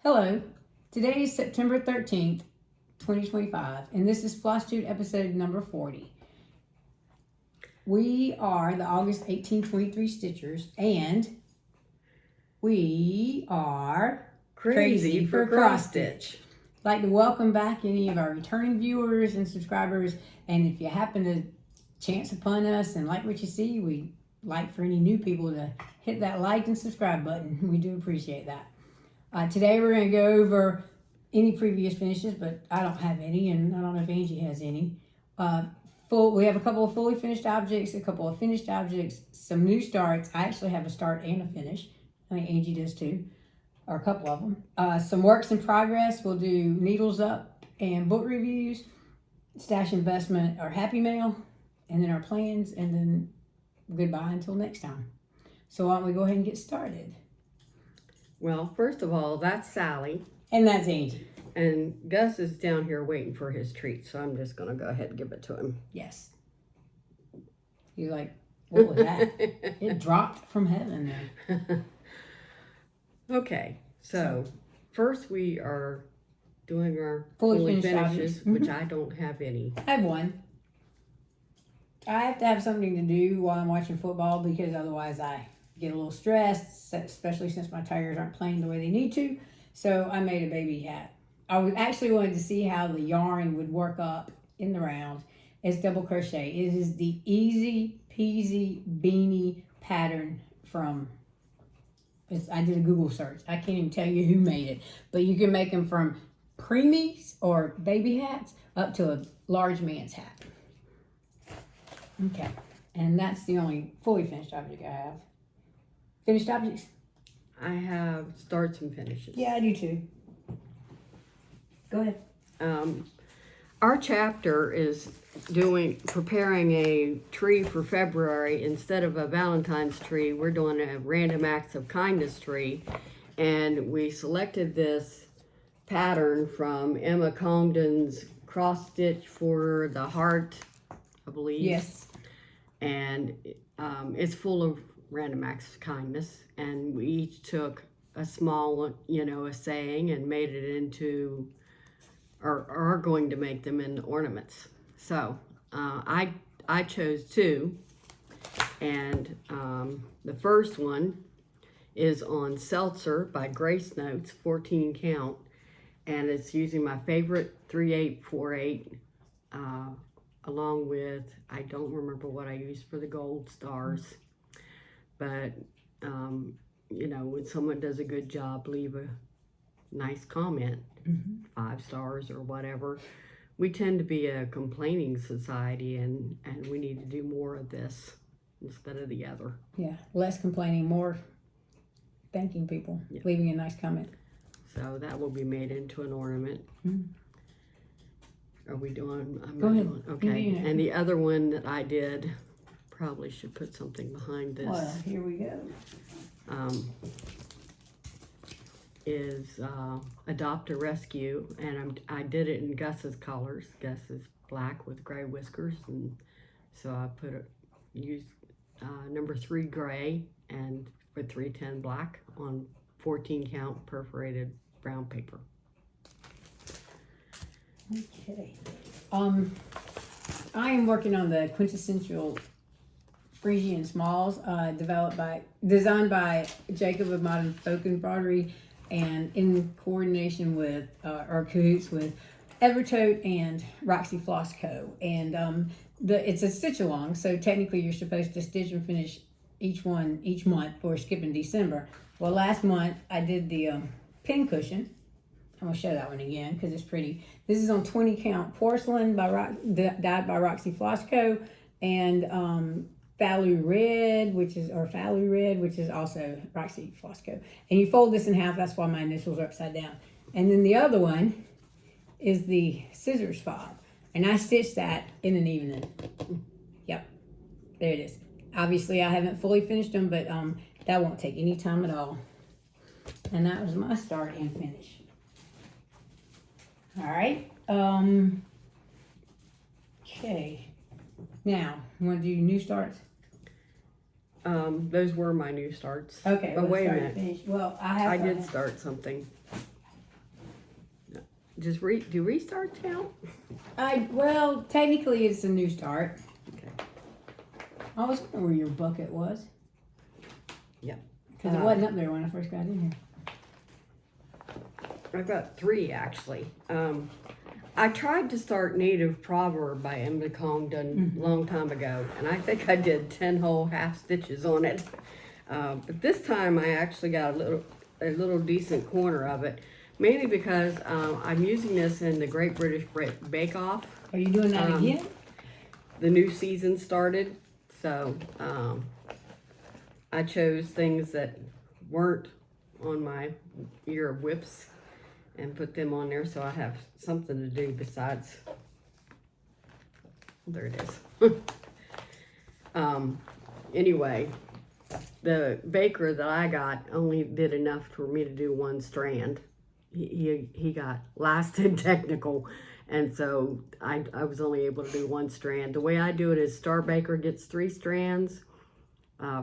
Hello, today is September 13th, 2025, and this is Flosstube episode number 40. We are the August 1823 Stitchers, and we are Crazy for cross stitch. I'd like to welcome back any of our returning viewers and subscribers, and if you happen to chance upon us and like what you see, we'd like for any new people to hit that like and subscribe button. We do appreciate that. Today we're going to go over any previous finishes, but I don't have any, and I don't know if Angie has any. We have a couple of fully finished objects, a couple of finished objects, some new starts. I actually have a start and a finish. I think Angie does too, or a couple of them. Some works in progress. We'll do needles up and book reviews, stash investment, our happy mail, and then our plans, and then goodbye until next time. So why don't we go ahead and get started? Well, first of all, that's Sally. And that's Angie. And Gus is down here waiting for his treat, so I'm just going to go ahead and give it to him. Yes. You're like, what was that? It dropped from heaven there. Okay, so first we are doing our Fully fully finished finishes, objects. which I don't have any. I have one. I have to have something to do while I'm watching football because otherwise I get a little stressed, especially since my Tigers aren't playing the way they need to. So I made a baby hat. I was actually wanted to see how the yarn would work up in the round. It's double crochet. It is the easy peasy beanie pattern from, I did a Google search. I can't even tell you who made it, but you can make them from preemies or baby hats up to a large man's hat. Okay, and that's the only fully finished object I have. Finished objects? I have starts and finishes. Yeah, I do too. Go ahead. Our chapter is preparing a tree for February. Instead of a Valentine's tree, we're doing a random acts of kindness tree. And we selected this pattern from Emma Congdon's cross stitch for the heart, I believe. Yes. And it's full of random acts of kindness. And we each took a small one, a saying, and made it into, or are going to make them into ornaments. So I chose two. And the first one is on Seltzer by Grace Notes, 14 count. And it's using my favorite 3848 along with, I don't remember what I used for the gold stars. But, when someone does a good job, leave a nice comment, 5 stars or whatever. We tend to be a complaining society, and we need to do more of this instead of the other. Yeah, less complaining, more thanking people, leaving a nice comment. So that will be made into an ornament. Are we doing? Go ahead. Okay, and the other one that I did, probably should put something behind this. Well, here we go. Is Adopt a Rescue, and I did it in Gus's colors. Gus is black with gray whiskers, and so I used number 3 gray and for 310 black on 14 count perforated brown paper. Okay. I am working on the quintessential Frisian Smalls, designed by Jacob of Modern Folk Embroidery, and in coordination with, or cahoots with, Evertote and Roxy Floss Co. And it's a stitch along, so technically you're supposed to stitch and finish each one each month, or skipping December. Well, last month I did the pin cushion. I'm gonna show that one again because it's pretty. This is on 20 count porcelain dyed by Roxy Floss Co. And Falu Red, which is also Roxy Floss Co. And you fold this in half. That's why my initials are upside down. And then the other one is the scissors fob, and I stitched that in an evening. Yep, there it is. Obviously, I haven't fully finished them, but that won't take any time at all. And that was my start and finish. All right. Okay. Now, you want to do new starts? Those were my new starts. Okay. But wait a start minute. and finish. Well, I did start something. do restarts count? Well, technically it's a new start. Okay. I was wondering where your bucket was. Yep. Because it wasn't up there when I first got in here. I've got 3 actually. I tried to start Native Proverb by Emily Kong done a long time ago, and I think I did 10 whole half stitches on it. But this time I actually got a little decent corner of it, mainly because I'm using this in the Great British Bake Off. Are you doing that again? The new season started, so I chose things that weren't on my year of whips and put them on there, so I have something to do besides. There it is. Anyway, the baker that I got only did enough for me to do 1 strand. He got last in technical, and so I was only able to do 1 strand. The way I do it is Star Baker gets 3 strands,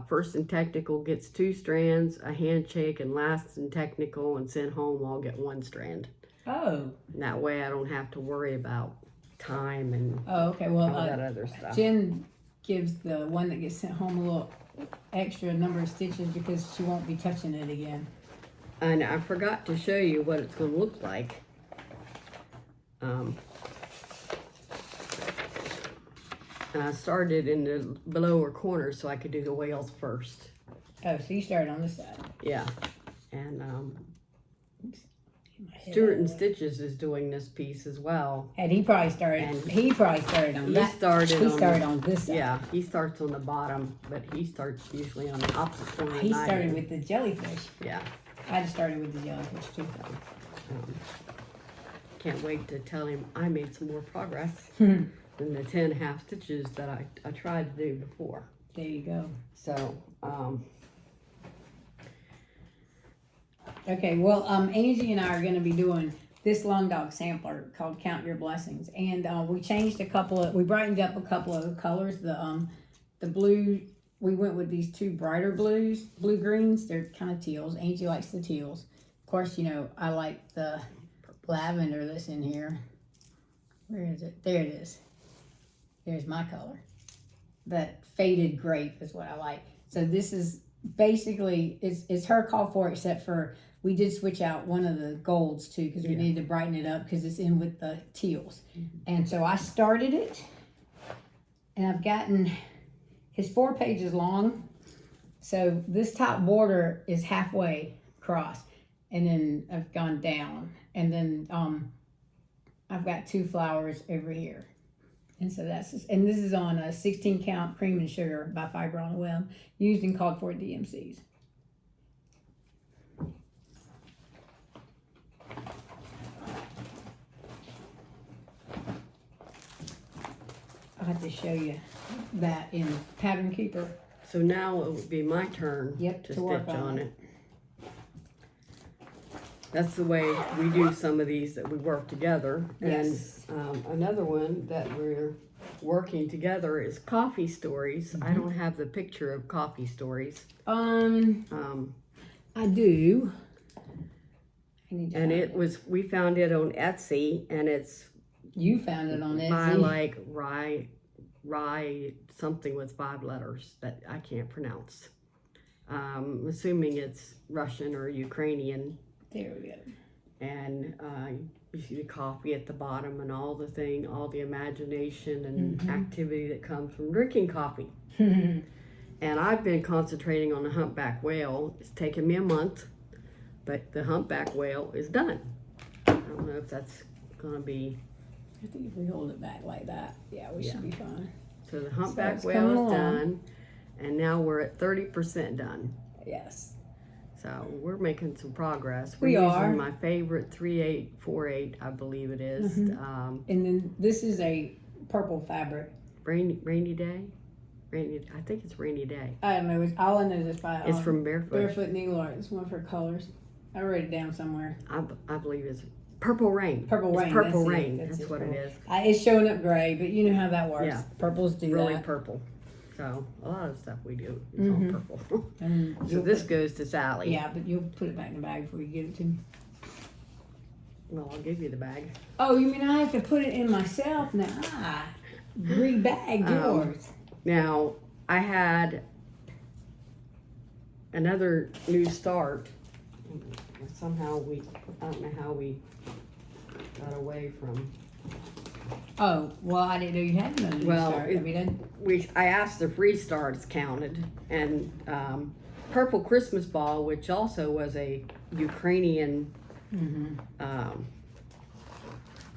First in Technical gets 2 strands, a handshake and Last in Technical and Sent Home all get 1 strand. Oh. And that way I don't have to worry about time and Okay. Well, all that other stuff. Jen gives the one that gets sent home a little extra number of stitches because she won't be touching it again. And I forgot to show you what it's going to look like. And I started in the lower corner so I could do the whales first. Oh, so you started on this side. Yeah. And My head Stuart out and of the way. Stitches is doing this piece as well. And he probably started. And he probably started on He that. started He on started on this side. Yeah, he starts on the bottom, but he starts usually on the opposite corner. He than I started do. with the jellyfish. Yeah. I just started with the jellyfish too. Can't wait to tell him I made some more progress There than the 10 half stitches that I tried to do before. you go. So, Okay, well, Angie and I are going to be doing this long dog sampler called Count Your Blessings, and we changed we brightened up a couple of the colors. The blue, we went with these 2 brighter blues, blue greens. They're kind of teals. Angie likes the teals. Of course, you know I like the lavender that's in here. Where is it? There it is. There's my color. That faded grape is what I like. So this is basically it's her call for, except for we did switch out one of the golds too because we needed to brighten it up because it's in with the teals. And so I started it, and I've gotten, it's 4 pages long. So this top border is halfway across, and then I've gone down, and then I've got 2 flowers over here. And so and this is on a 16 count cream and sugar by Fiber on the Web, used and called for DMCs. I'll have to show you that in Pattern Keeper. so now it would be my turn Yep, to to work stitch on on it. it. That's the way we do some of these that we work together. Yes. And another one that we're working together is Coffee Stories. I don't have the picture of Coffee Stories. I do. I need to And find it was, we found it on Etsy, and it's You found it on by Etsy. like rye something with 5 letters that I can't pronounce. Assuming it's Russian or Ukrainian. There we go. And you see the coffee at the bottom and all the imagination and activity that comes from drinking coffee. And I've been concentrating on the humpback whale. It's taken me a month, but the humpback whale is done. I don't know if that's gonna be. I think if we hold it back like that, we should be fine. So the humpback it's whale coming is along. done, and now we're at 30% done. Yes. So we're making some progress. We We're are. using my favorite 3848, I believe it is. And then this is a purple fabric. Rainy day. I think it's Rainy Day. I don't know. All I know is it's by It's from Barefoot. Barefoot Needle Art. It's one of her colors. I wrote it down somewhere. I believe it's Purple Rain. Purple It's Rain. Purple that's Rain. It. That's what it is. It's showing up gray, but you know how that works. Yeah. Purples do Really that. purple. So a lot of stuff we do is all purple. And So you'll this put- goes to Sally. Yeah, but you'll put it back in the bag before you get it to me. Well, I'll give you the bag. Oh, you mean I have to put it in myself now? Rebag yours. Now, I had another new start. Somehow I don't know how we got away from. Oh, well, I didn't know you had another new start. Have you done? I asked if restarts counted, and Purple Christmas Ball, which also was a Ukrainian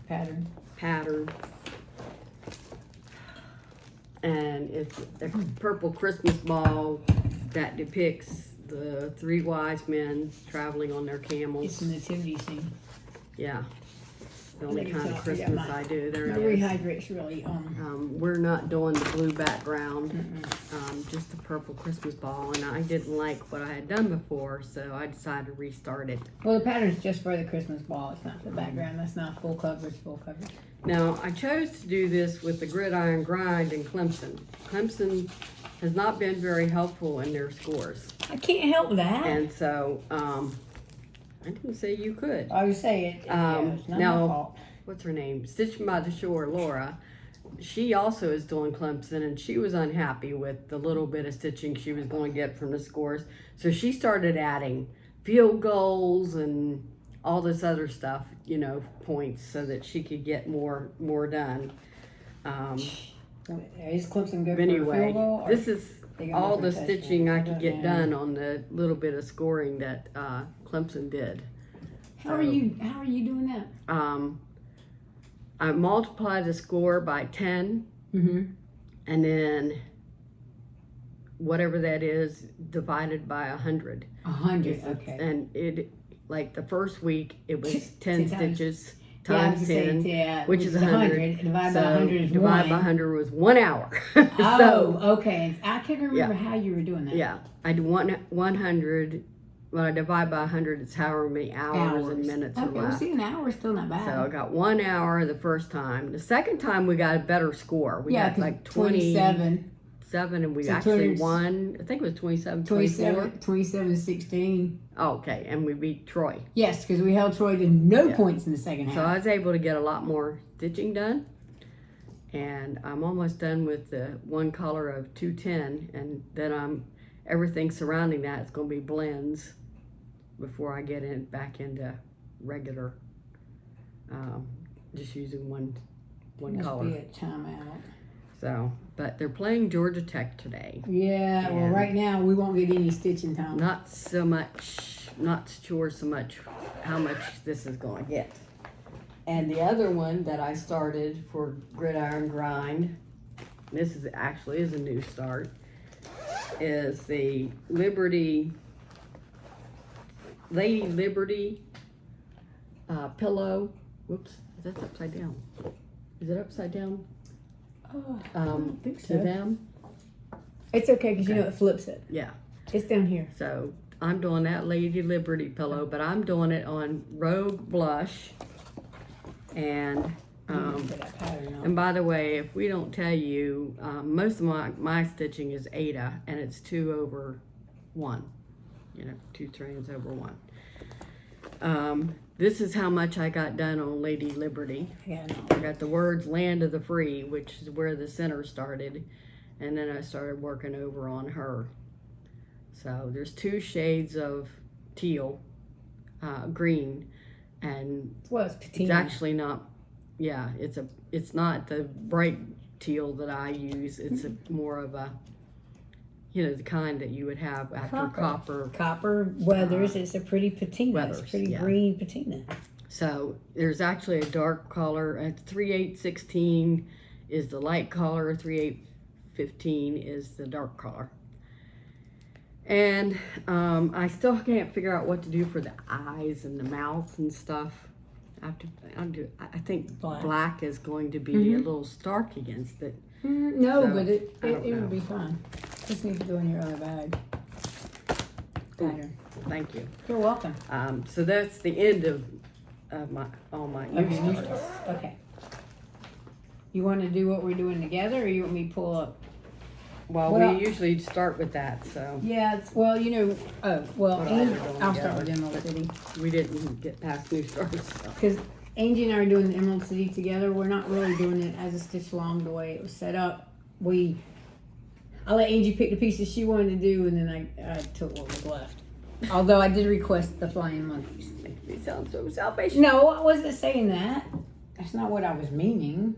pattern, and it's a purple Christmas ball that depicts the three wise men traveling on their camels. It's a nativity scene. Yeah. The only kind of Christmas I do. There my it is. rehydrate's really We're not doing the blue background, just the purple Christmas ball, and I didn't like what I had done before, so I decided to restart it. Well, the pattern's just for the Christmas ball. It's not for the background. That's not full coverage. Now, I chose to do this with the Gridiron Grind in Clemson. Clemson has not been very helpful in their scores, I can't help that. and so I didn't say you could. I would say it. It's not now, my fault. What's her name? Stitching by the Shore, Laura. She also is doing Clemson, and she was unhappy with the little bit of stitching she was going to get from the scores. So she started adding field goals and all this other stuff, points, so that she could get more done. Is Clemson good for a Anyway, field goal? this is all the stitching I could get know. done on the little bit of scoring that Clemson did. How are you doing that? I multiplied the score by 10, and then whatever that is divided by 100. 100, okay. And it, like the first week, it was 10 stitches times times 10, which is 100. Divided by 100 is divided 1. by 100 was 1 hour. Oh, okay. I couldn't remember how you were doing that. Yeah, I do 100. When I divide by 100, it's however many hours and minutes are Okay, well, left. see, an hour is still not bad. So I got 1 hour the first time. The second time we got a better score. We got like 27. And we So actually won. I think it was 27, 16. Oh, okay, and we beat Troy. Yes, because we held Troy to no points in the second half. So I was able to get a lot more stitching done. And I'm almost done with the one color of 210. And then everything surrounding that is going to be blends before I get back into regular, just using one color. Must be a timeout. So, but they're playing Georgia Tech today. Yeah, well, right now we won't get any stitching time. Not sure so much how much this is going to get. And the other one that I started for Gridiron Grind, this is actually a new start, is the Lady Liberty pillow. Whoops, that's upside down. Is it upside down? Oh, I don't think so. To them? It's okay because you know it flips it. Yeah. It's down here. So I'm doing that Lady Liberty pillow, but I'm doing it on Rogue Blush. And and by the way, if we don't tell you, most of my stitching is Ada, and it's 2 over 1. 2 strands over 1. This is how much I got done on Lady Liberty. Yeah, I got the words Land of the Free, which is where the center started, and then I started working over on her. So there's 2 shades of teal, green, and it's patina. it's actually not. Yeah, it's not the bright teal that I use. It's more of a, the kind that you would have after copper. Copper weathers. It's a pretty patina. Weathers, it's pretty green patina. So there's actually a dark color. 3816 is the light color. 3815 is the dark color. And I still can't figure out what to do for the eyes and the mouth and stuff. I think black is going to be a little stark against it. No, So, but it I don't will know. be fine. Just need to go in your other bag. Pattern. Thank you. You're welcome. So that's the end of all my new starts. Okay. You want to do what we're doing together, or you want me to pull up Well, Well- we usually start with that, so Yeah, What all we're doing I'll start with together. Emerald City. we didn't get past new starts. So. Because Angie and I are doing the Emerald City together. We're not really doing it as a stitch along the way it was set up. I let Angie pick the pieces she wanted to do, and then I took what was left. Although I did request the flying monkeys. Makes me sound so selfish. No, I wasn't saying that. That's not what I was meaning.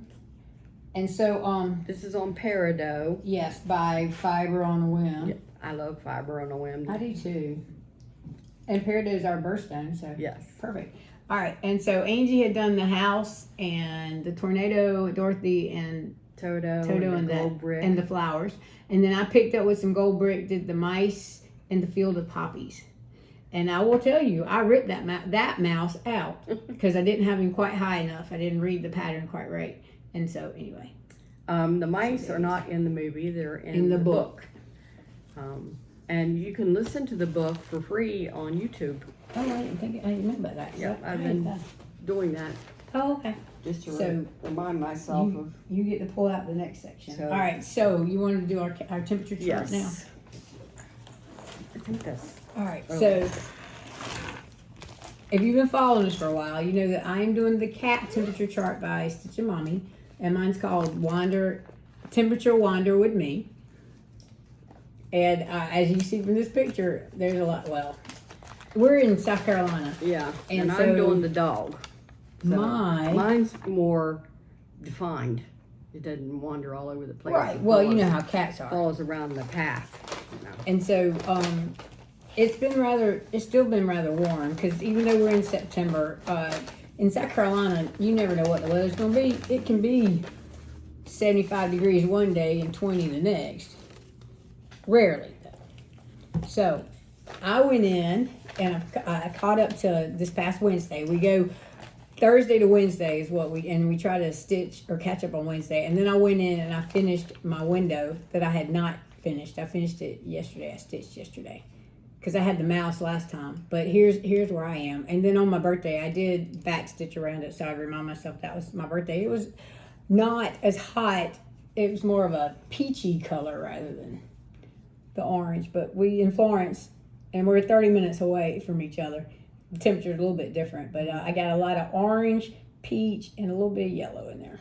And so, This is on Peridot. yes, by Fiber on a Whim. Yeah, I love Fiber on a Whim. I do too. And Peridot is our birthstone, so Yes. perfect. All right, and so Angie had done the house and the tornado, Dorothy, and Toto and the gold brick. and the flowers. And then I picked up with some gold brick, did the mice and the field of poppies. And I will tell you, I ripped that mouse out because I didn't have him quite high enough. I didn't read the pattern quite right. And so anyway, The mice are not in the movie; they're in the the book. And you can listen to the book for free on YouTube. Oh, I didn't remember that. Yeah, So I've I been had that. doing that Oh, okay. just to So, remind myself You, of. you get to pull out the next section. So- All right. So you wanted to do our temperature chart Yes. now. I think that's. All right, Oh. so if you've been following us for a while, you know that I am doing the cat temperature chart by Stitch and Mommy, and mine's called Temperature Wander with Me. And as you see from this picture, there's a lot. Well, we're in South Carolina. Yeah, And and, so I'm doing the dog. So mine's more defined. It doesn't wander all over the place. Right. It Well, you follows- know how cats are. follows around the path. You know. And so it's still been rather warm because even though we're in September, in South Carolina, you never know what the weather's going to be. It can be 75 degrees one day and 20 the next. Rarely, though. So I went in and I caught up to this past Wednesday. We go Thursday to Wednesday is what we try to stitch or catch up on Wednesday. And then I went in and I finished my window that I had not finished. I finished it yesterday. I stitched yesterday because I had the mouse last time. But here's where I am. And then on my birthday, I did back stitch around it so I remind myself that was my birthday. It was not as hot. It was more of a peachy color rather than the orange. But we in Florence, and we're 30 minutes away from each other. The temperature's a little bit different, but I got a lot of orange, peach, and a little bit of yellow in there.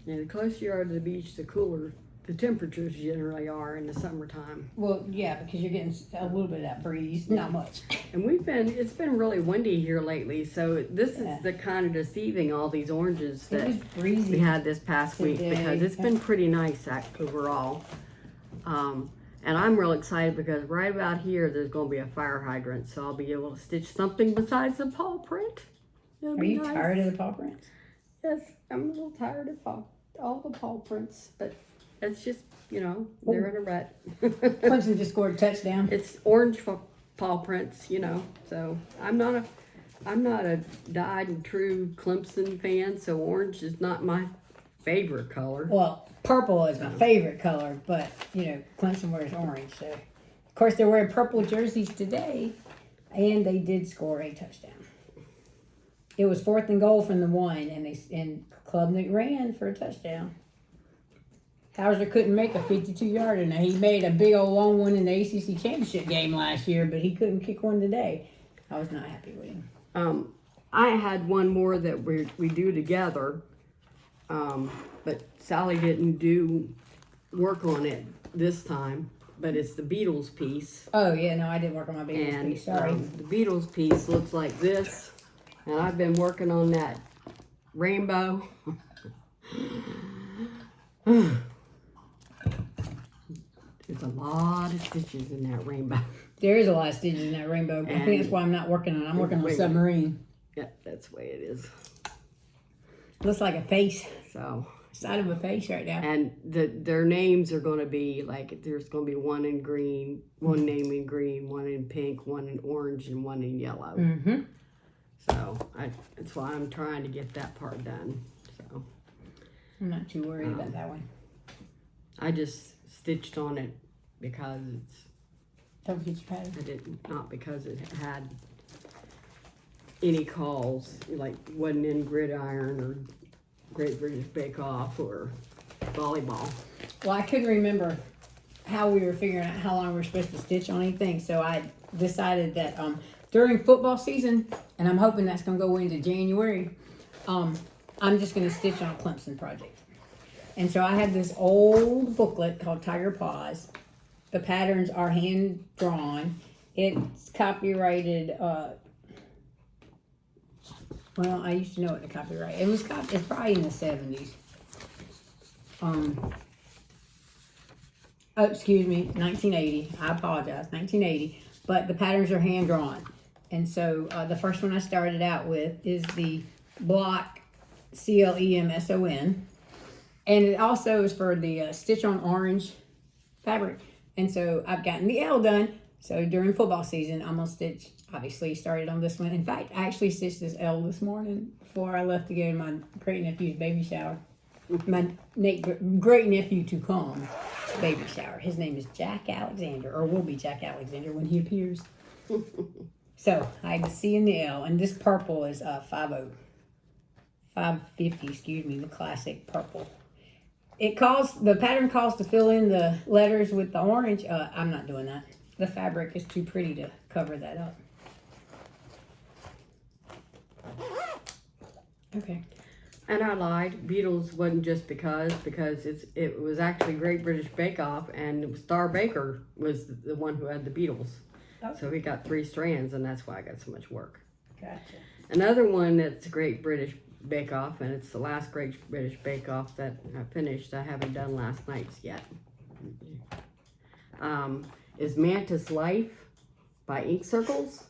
And the closer you are to the beach, the cooler the temperatures generally are in the summertime. Well, yeah, because you're getting a little bit of that breeze, not much. And it's been really windy here lately, so this Yeah. is the kind of deceiving all these oranges It that was breezy. we had this past week today. because it's been pretty nice overall. And I'm real excited because right about here there's going to be a fire hydrant, so I'll be able to stitch something besides the paw print. It'll Are be you nice. tired of the paw prints? Yes, I'm a little tired of all the paw prints, but it's just, they're in a rut. Clemson just scored a touchdown. It's orange paw prints, so I'm not a dyed and true Clemson fan, so orange is not my favorite color. Well, purple is my favorite color, but Clemson wears orange. So, of course, they're wearing purple jerseys today, and they did score a touchdown. It was 4th and goal from the 1, and Klubnik ran for a touchdown. Hauser couldn't make a 52-yarder. Now he made a big old long one in the ACC championship game last year, but he couldn't kick one today. I was not happy with him. I had one more that we do together, but Sally didn't do work on it this time. But it's the Beatles piece, Oh yeah, no, I didn't work on my Beatles and piece. Sorry. the Beatles piece looks like this. And I've been working on that rainbow. There's a lot of stitches in that rainbow. There is a lot of stitches in that rainbow. I think that's why I'm not working on it. I'm working on a Wait. submarine. Yeah, that's the way it is. Looks like a face. So, Side of a face right now. and their names are going to be like, there's going to be one in green, one name in green, one in pink, one in orange, and one in yellow. Mm-hmm. So that's why I'm trying to get that part done. So I'm not too worried about that one. I just stitched on it because Don't forget your pattern. not because it had any calls, like wasn't in gridiron or Great British Bake Off or volleyball. Well, I couldn't remember how we were figuring out how long we were supposed to stitch on anything, so I decided that during football season, and I'm hoping that's going to go into January, I'm just going to stitch on a Clemson project. And so I have this old booklet called Tiger Paws. The patterns are hand drawn. It's copyrighted. Well, I used to know what the copyright. It's probably in the 70s. Oh, excuse me, 1980. I apologize, 1980. But the patterns are hand drawn. And so the first one I started out with is the block CLEMSON. And it also is for the stitch on orange fabric. And so I've gotten the L done. So during football season, I'm going to stitch, obviously started on this one. In fact, I actually stitched this L this morning before I left to go to my great nephew's baby shower. My great nephew to come baby shower. His name is Jack Alexander, or will be Jack Alexander when he appears. So I had the C and the L, and this purple is 550, excuse me, the classic purple. The pattern calls to fill in the letters with the orange. I'm not doing that. The fabric is too pretty to cover that up. Okay. And I lied. Beatles wasn't just because it was actually Great British Bake Off, and Star Baker was the one who had the Beatles. Okay. So he got 3 strands, and that's why I got so much work. Gotcha. Another one that's Great British Bake Off, and it's the last Great British Bake Off that I finished. I haven't done last night's yet. Is Mantis Life by Ink Circles.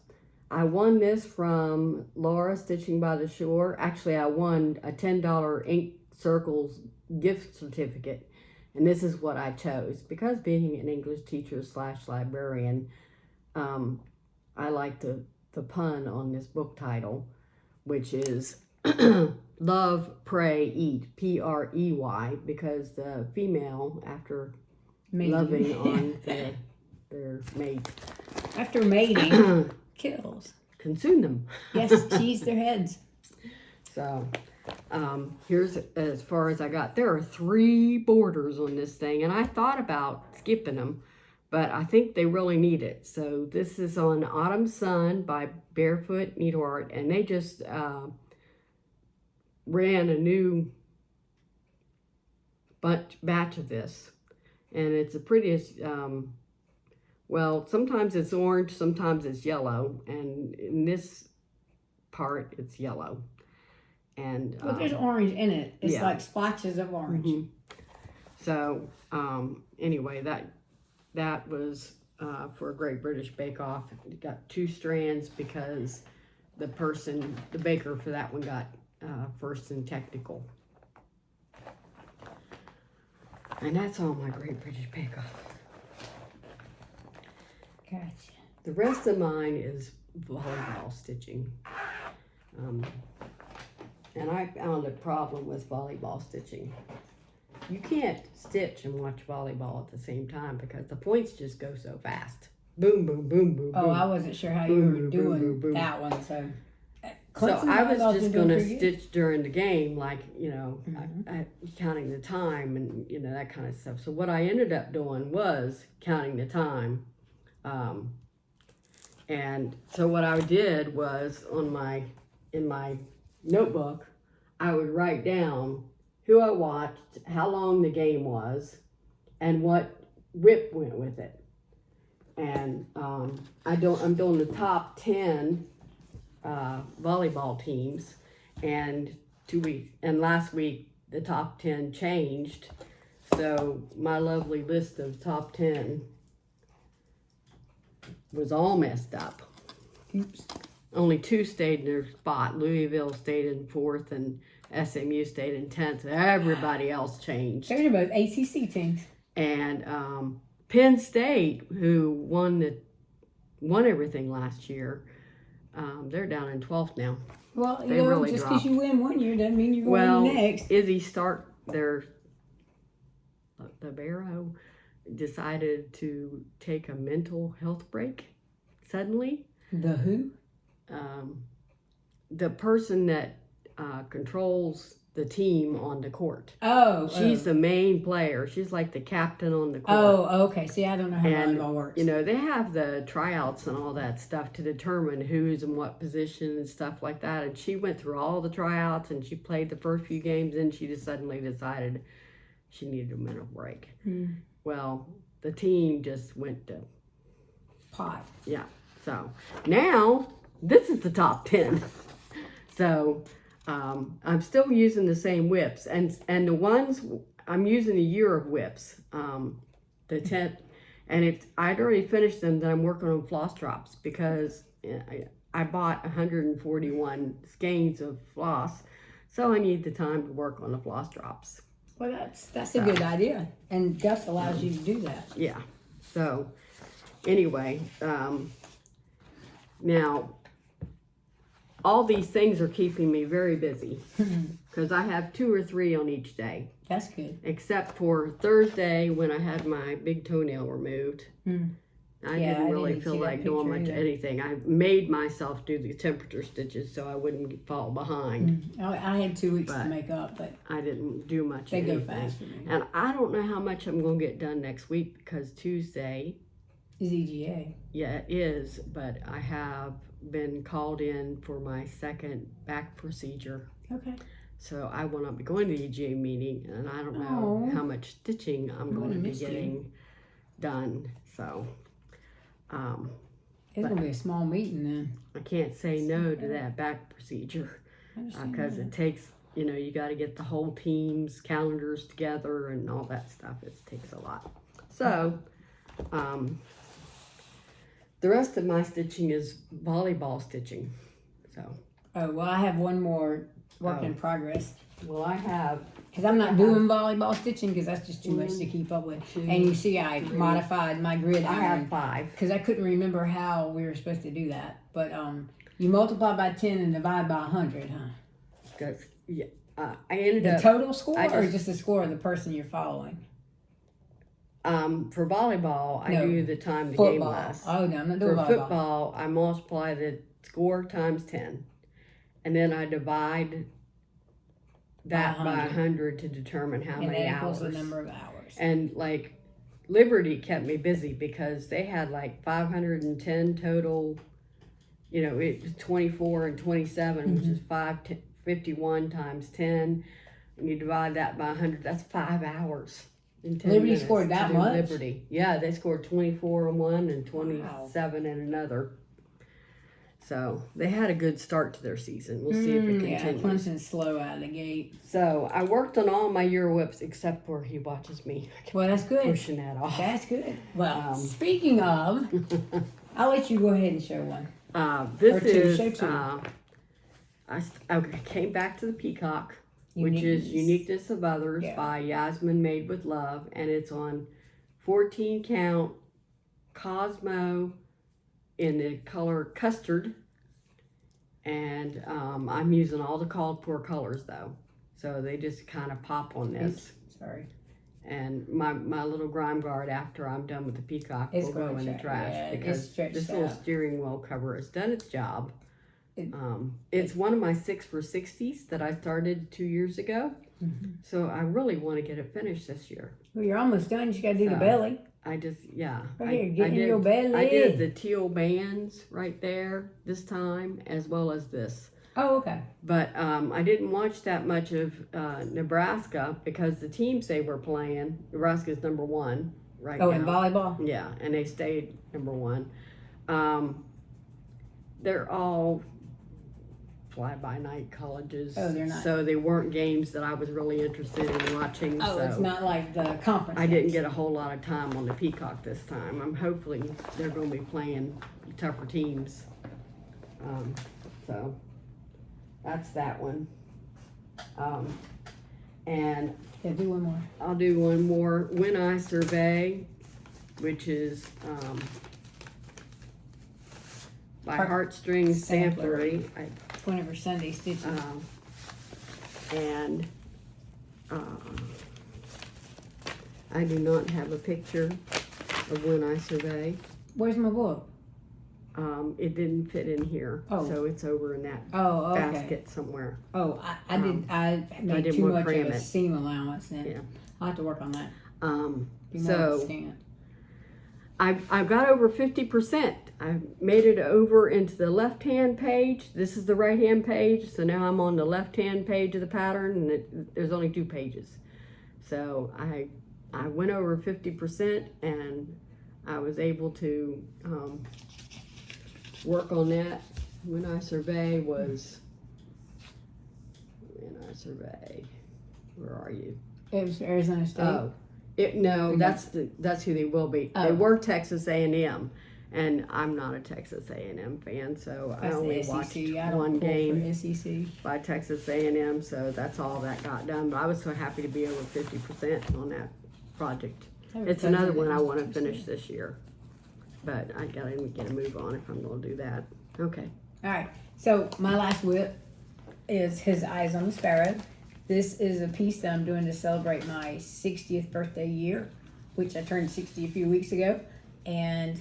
I won this from Laura Stitching by the Shore. Actually, I won a $10 Ink Circles gift certificate. And this is what I chose. Because being an English teacher / librarian, I like the pun on this book title, which is Love, Pray, Eat, Prey, because the female, after loving on their mate, After mating, kills. consume them. Yes, cheese their heads. So here's as far as I got. There are 3 borders on this thing, and I thought about skipping them, but I think they really need it. So this is on Autumn Sun by Barefoot Needle Art, and they just ran a new batch of this, and it's the prettiest. Well, sometimes it's orange, sometimes it's yellow, and in this part, it's yellow. And Well, there's orange in it. It's yeah. like splotches of orange. Mm-hmm. So anyway, that was for a Great British Bake Off. It got 2 strands because the baker for that one got first in technical. And that's all my Great British Bake Off. Gotcha. The rest of mine is volleyball stitching. And I found a problem with volleyball stitching. You can't stitch and watch volleyball at the same time because the points just go so fast. Boom, boom, boom, boom, Oh, boom. I wasn't sure how Boom, you were boom, doing boom, boom. that one, so. So Clemson I was volleyball's just been going to doing pretty good. stitch during the game, like, Mhm. counting the time and, that kind of stuff. So what I ended up doing was counting the time. And so what I did was in my notebook, I would write down who I watched, how long the game was, and what whip went with it. And I'm doing the top 10 volleyball teams, and last week the top 10 changed, so my lovely list of top 10 was all messed up. Oops. Only 2 stayed in their spot. Louisville stayed in 4th and SMU stayed in 10th. Everybody else changed. Those are both ACC teams. And Penn State, who won everything last year, they're down in 12th now. Well, They really just because dropped. you win one year doesn't mean you're going Well, next. Izzy the Barrow decided to take a mental health break suddenly. The who? The person that controls the team on the court. Oh, She's the main player. She's like the captain on the court. Oh, okay. See, I don't know how And, volleyball works. you know, they have the tryouts and all that stuff to determine who's in what position and stuff like that. And she went through all the tryouts and she played the first few games and she just suddenly decided she needed a mental break. Well, the team just went to pot. Yeah. So now this is the top 10. So I'm still using the same whips and the ones I'm using a year of whips. The 10th, and if I'd already finished them, then I'm working on floss drops because I bought 141 skeins of floss, so I need the time to work on the floss drops. Well, that's a good idea, and Gus allows you to do that. Yeah. So anyway, now all these things are keeping me very busy because I have 2 or 3 on each day. That's good. Except for Thursday when I had my big toenail removed. I didn't really feel like doing much anything. I made myself do the temperature stitches so I wouldn't fall behind. I had 2 weeks to make up, but I didn't do much they anything. go fast for me. And I don't know how much I'm going to get done next week because Tuesday is EGA. Yeah, it is, but I have been called in for my second back procedure. Okay. So I will not be going to the EGA meeting, and I don't know how much stitching I'm going to be getting done. So it's going to be a small meeting then. I can't say no to that back procedure because it takes, you know, you got to get the whole team's calendars together and all that stuff. It takes a lot. So the rest of my stitching is volleyball stitching. So. Oh, well, I have one more work in progress. Well, I have. Because I'm not doing volleyball stitching because that's just too much to keep up with. And you see, I modified my grid I iron. have 5. Because I couldn't remember how we were supposed to do that. But you multiply by 10 and divide by 100, huh? That's, yeah. I ended the up. Total score or just the score of the person you're following? For volleyball, I do the time the football. game lasts. Oh, no, I'm not doing For volleyball. football, I multiply the score times 10. And then I divide that by 100 to determine how many hours. And that equals the number of hours. And like Liberty kept me busy because they had like 510 total, you know, it was 24 and 27, which is 51 times 10. And you divide that by 100, that's 5 hours. In 10 Liberty minutes scored that much? Liberty. Yeah, they scored 24 in one and 27 in another. So they had a good start to their season. We'll see if it continues. Yeah, Clemson's slow out of the gate. So I worked on all my Euro whips except where he watches me. Well, that's good. Pushing that off. That's good. Well, speaking of, I'll let you go ahead and show one. This show is, two. I came back to the Peacock, which is Uniqueness of Others by Yasmin Made with Love. And it's on 14 count Cosmo in the color custard, and I'm using all the called for colors though, so they just kind of pop on this. Sorry. And my little grime guard after I'm done with the Peacock will go in the trash because this little steering wheel cover has done its job. It's one of my 6 for 60s that I started 2 years ago, so I really want to get it finished this year. Well, you're almost done. You just got to do the belly. I just, Right here, get in your belly. I did the teal bands right there this time, as well as this. Oh, okay. But I didn't watch that much of Nebraska because the teams they were playing, Nebraska's #1 right now. Oh, in volleyball? Yeah, and they stayed #1. They're all fly-by-night colleges. Oh, they're not. So they weren't games that I was really interested in watching. Oh, so it's not like the conference. I didn't get a whole lot of time on the Peacock this time. I'm hoping they're going to be playing tougher teams. So that's that one. And do one more. I'll do one more. When I Survey, which is by Heartstrings Samplery. 20 Sunday stitches. And I do not have a picture of When I Survey. Where's my book? it didn't fit in here, Oh. so it's over in that Oh, okay. basket somewhere. Oh, I made didn't too wanna much of cram a it. seam allowance then. Yeah. I'll have to work on that. Be more So scant. I've got over 50%. I made it over into the left-hand page. This is the right-hand page, so now I'm on the left-hand page of the pattern, and there's only 2 pages. So I went over 50%, and I was able to work on that. When I survey, where are you? It was Arizona State. Oh, no, that's who they will be. Oh. They were Texas A&M, and I'm not a Texas A&M fan, so I That's only the SEC. watched I don't one pull game for SEC. by Texas A&M, so that's all that got done. But I was so happy to be over 50% on that project. It's another one I want to finish this year, but I gotta get a move on if I'm going to do that. Okay. All right. So my last whip is His Eyes on the Sparrow. This is a piece that I'm doing to celebrate my 60th birthday year, which I turned 60 a few weeks ago. And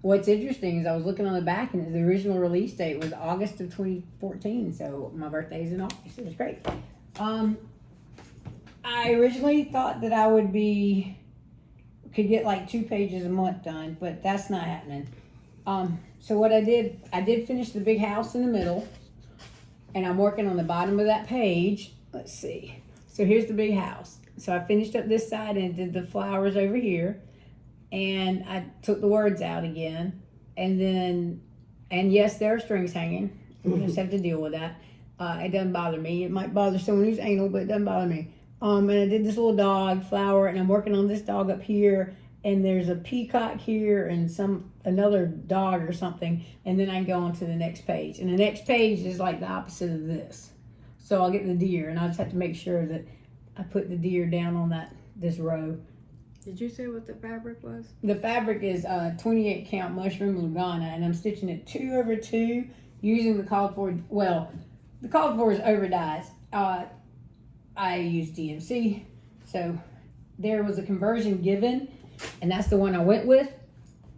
what's interesting is I was looking on the back, and the original release date was August of 2014. So my birthday is in August. It was great. I originally thought that I could get like 2 pages a month done, but that's not happening. So what I did finish the big house in the middle, and I'm working on the bottom of that page. Let's see. So here's the big house. So I finished up this side and did the flowers over here, and I took the words out again, and yes, there are strings hanging. We'll just have to deal with that. It doesn't bother me. It might bother someone who's anal, but it doesn't bother me. And I did this little dog flower, and I'm working on this dog up here, and there's a peacock here and another dog or something, and then I can go on to the next page. And the next page is like the opposite of this. So I'll get the deer, and I just have to make sure that I put the deer down on this row. Did you say what the fabric was? The fabric is 28 count mushroom Lugana, and I'm stitching it 2/2 using the called for. Well, the called for is over dyes. I use DMC, so there was a conversion given, and that's the one I went with.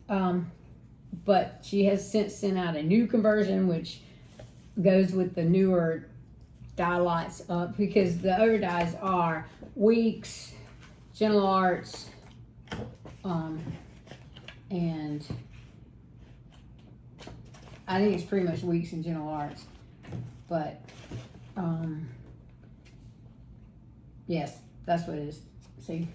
But she has since sent out a new conversion, which goes with the newer dye lots up, because the over dyes are Weeks, Gentle Arts, and I think it's pretty much Weeks and Gentle Arts, but yes, that's what it is. See,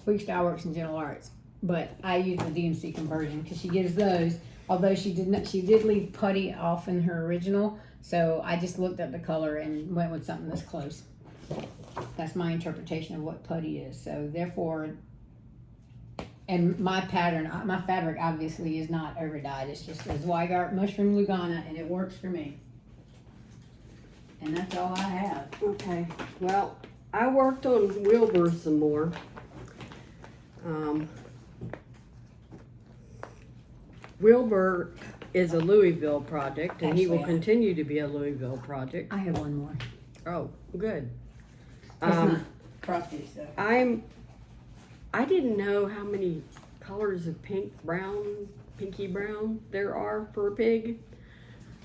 Weeks, Dye Works, and Gentle Arts, but I use the DMC conversion because she gives those. Although she did leave putty off in her original, so I just looked up the color and went with something that's close. That's my interpretation of what putty is. So therefore, and my fabric obviously is not over dyed. It's just a Zweigart Mushroom Lugana, and it works for me. And that's all I have. Okay. Well, I worked on Wilbur some more. Wilbur is a Louisville project, and he will Actually, continue to be a Louisville project. I have one more. Oh, good. It's not frosty, so. I didn't know how many colors of pinky brown there are for a pig.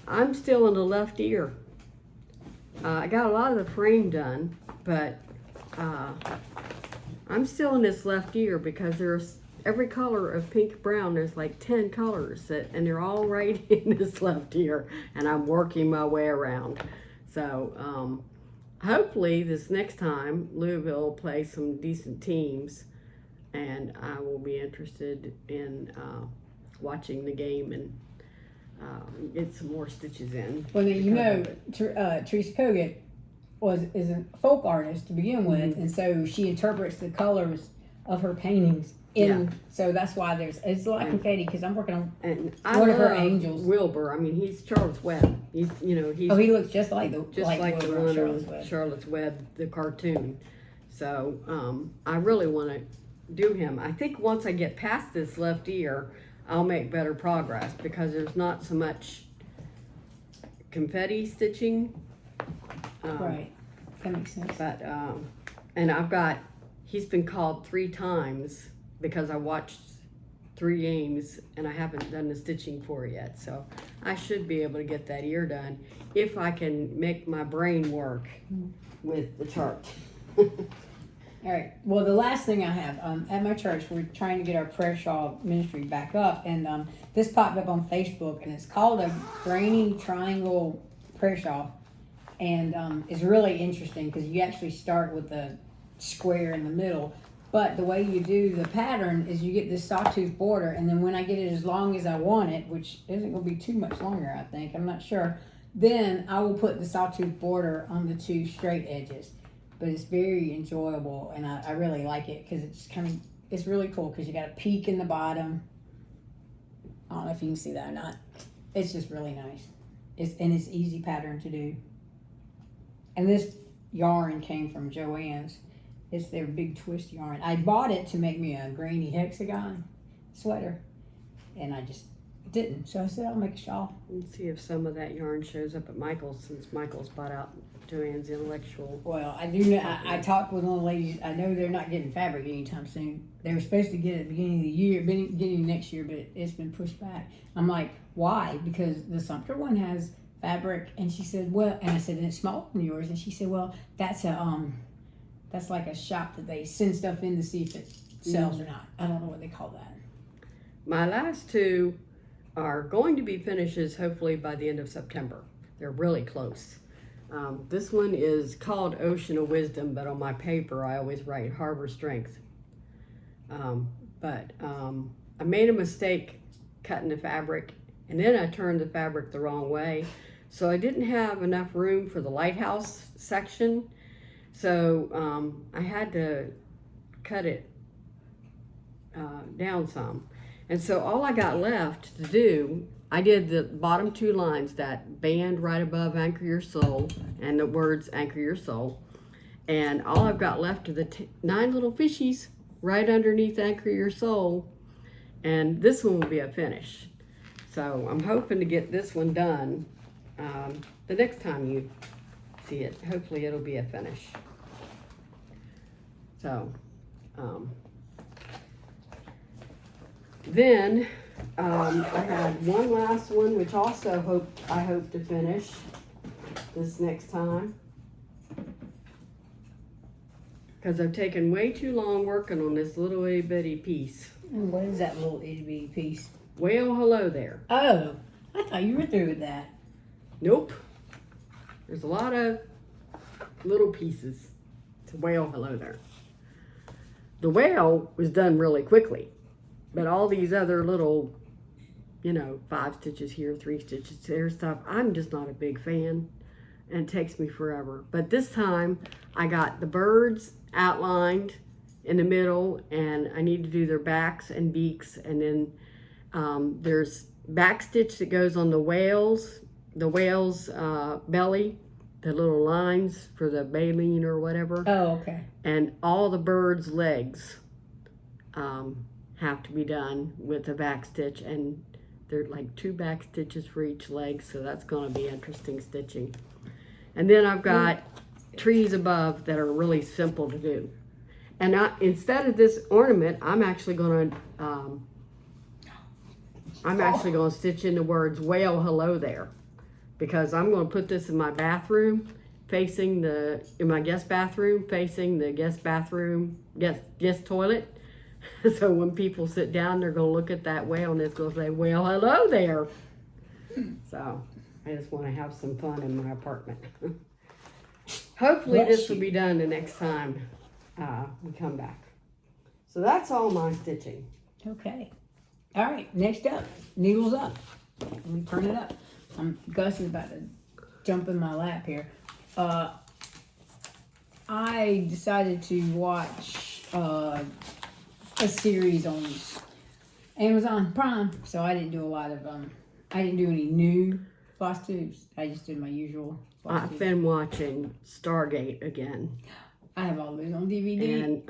I'm still in the left ear. I got a lot of the frame done, but I'm still in this left ear because there's every color of pink brown. There's like 10 colors and they're all right in this left ear, and I'm working my way around. So hopefully this next time Louisville will play some decent teams, and I will be interested in watching the game and get some more stitches in. Well, now, you know, Teresa Kogut is a folk artist to begin with, and so she interprets the colors of her paintings. So that's why it's a lot of confetti, because I'm working on one of her angels. Wilbur. I mean, he's Charlotte's Web. He's he looks just like the one on of Charlotte's Web, the cartoon. So I really want to do him. I think once I get past this left ear, I'll make better progress because there's not so much confetti stitching. Right, that makes sense. But and he's been called 3 times because I watched 3 games, and I haven't done the stitching for it yet. So I should be able to get that ear done if I can make my brain work with the chart. All right. Well, the last thing I have at my church, we're trying to get our prayer shawl ministry back up, and this popped up on Facebook, and it's called a grainy triangle prayer shawl, and it's really interesting because you actually start with the square in the middle, but the way you do the pattern is you get this sawtooth border, and then when I get it as long as I want it, which isn't going to be too much longer, I think, I'm not sure, then I will put the sawtooth border on the 2 straight edges. But it's very enjoyable, and I really like it because it's it's really cool because you got a peak in the bottom. I don't know if you can see that or not. It's just really nice. It's easy pattern to do. And this yarn came from Joann's. It's their big twist yarn. I bought it to make me a grainy hexagon sweater, and I just didn't. So I said I'll make a shawl. Let's see if some of that yarn shows up at Michael's, since Michael's bought out Joann's intellectual. Well, I do know. I talked with one of the ladies. I know they're not getting fabric anytime soon. They were supposed to get it at the beginning of the year, beginning of next year, but it's been pushed back. I'm like, why? Because the Sumter one has fabric, and she said, well, and I said, and it's smaller than yours, and she said, well, that's like a shop that they send stuff in to see if it sells or not. I don't know what they call that. My last 2 are going to be finishes hopefully by the end of September. They're really close. This one is called Ocean of Wisdom, but on my paper I always write Harbor Strength. But I made a mistake cutting the fabric, and then I turned the fabric the wrong way. So I didn't have enough room for the lighthouse section. So I had to cut it down some. And so all I got left to do, I did the bottom 2 lines, that band right above Anchor Your Soul and the words Anchor Your Soul. And all I've got left are the 9 little fishies right underneath Anchor Your Soul. And this one will be a finish. So I'm hoping to get this one done the next time you see it. Hopefully it'll be a finish. So, then I had one last one, which also I hope to finish this next time, because I've taken way too long working on this little itty bitty piece. And what is that little itty bitty piece? Well, hello there. Oh, I thought you were through with that. Nope. There's a lot of little pieces to whale hello there. The whale was done really quickly, but all these other little, 5 stitches here, 3 stitches there stuff, I'm just not a big fan, and it takes me forever. But this time I got the birds outlined in the middle, and I need to do their backs and beaks, and then there's back stitch that goes on the whale's belly, the little lines for the baleen or whatever. Oh, okay. And all the birds' legs have to be done with a back stitch, and there's like 2 back stitches for each leg, so that's going to be interesting stitching. And then I've got trees above that are really simple to do. And instead of this ornament, I'm actually going to stitch in the words "Whale hello there," because I'm going to put this in my bathroom, in my guest bathroom, facing the guest toilet. So when people sit down, they're going to look at that whale, and it's going to say, "Well, hello there." So I just want to have some fun in my apartment. Hopefully this will be done the next time we come back. So that's all my stitching. Okay. All right, next up, needles up. Let me turn it up. Gus is about to jump in my lap here. I decided to watch a series on Amazon Prime, so I didn't do a lot of I didn't do any new Flosstubes. I just did my usual Flosstubes. I've been watching Stargate again. I have all those on DVD. And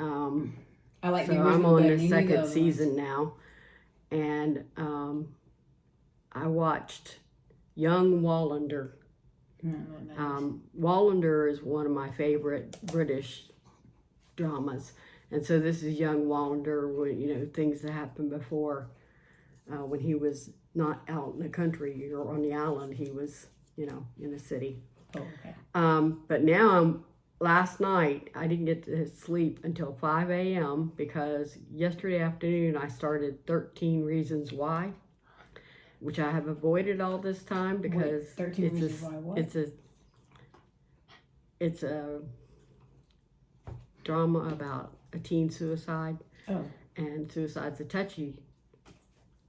I like so the original I'm on better. the You knew second those season ones. now. And I watched Young Wallander. Wallander is one of my favorite British dramas. And so this is Young Wallander, things that happened before when he was not out in the country or on the island. He was, in the city. Oh, okay. But now last night I didn't get to sleep until 5 a.m. because yesterday afternoon I started 13 Reasons Why, which I have avoided all this time because Wait, 13 Reasons Why what? it's a drama about a teen suicide. Oh. And suicide's a touchy.